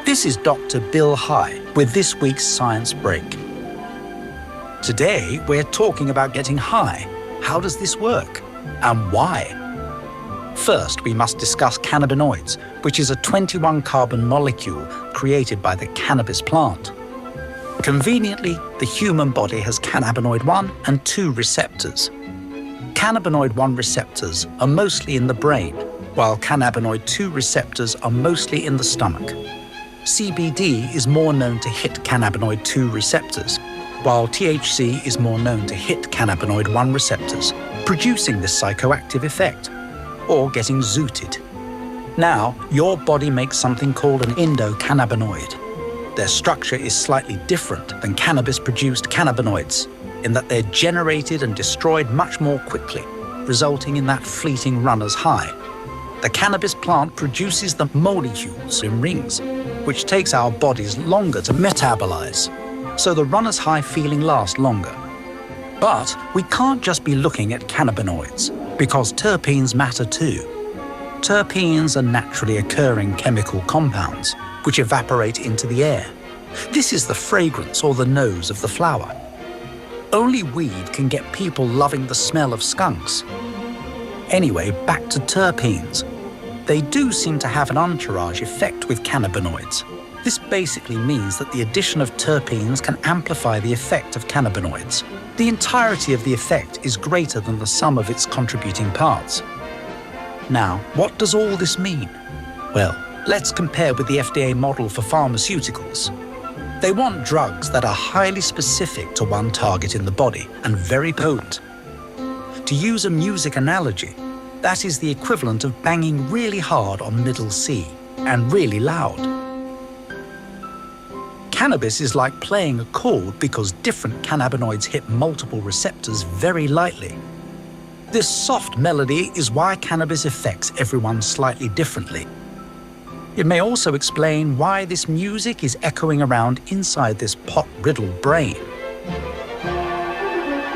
This is Dr. Bill Heigh with this week's Science Break. Today, we're talking about getting high. How does this work? And why? First, we must discuss cannabinoids, which is a 21-carbon molecule created by the cannabis plant. Conveniently, the human body has cannabinoid 1 and 2 receptors. Cannabinoid 1 receptors are mostly in the brain, while cannabinoid 2 receptors are mostly in the stomach. CBD is more known to hit cannabinoid 2 receptors, while THC is more known to hit cannabinoid 1 receptors, producing this psychoactive effect, or getting zooted. Now, your body makes something called an endocannabinoid. Their structure is slightly different than cannabis-produced cannabinoids, in that they're generated and destroyed much more quickly, resulting in that fleeting runner's high. The cannabis plant produces the molecules in rings, which takes our bodies longer to metabolize, so the runner's high feeling lasts longer. But we can't just be looking at cannabinoids, because terpenes matter too. Terpenes are naturally occurring chemical compounds, which evaporate into the air. This is the fragrance or the nose of the flower. Only weed can get people loving the smell of skunks. Anyway, back to terpenes. They do seem to have an entourage effect with cannabinoids. This basically means that the addition of terpenes can amplify the effect of cannabinoids. The entirety of the effect is greater than the sum of its contributing parts. Now, what does all this mean? Well, let's compare with the FDA model for pharmaceuticals. They want drugs that are highly specific to one target in the body and very potent. To use a music analogy, that is the equivalent of banging really hard on middle C and really loud. Cannabis is like playing a chord because different cannabinoids hit multiple receptors very lightly. This soft melody is why cannabis affects everyone slightly differently. It may also explain why this music is echoing around inside this pot-riddled brain.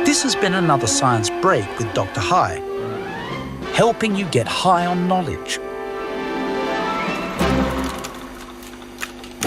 This has been another Science Break with Dr. Heigh, helping you get high on knowledge.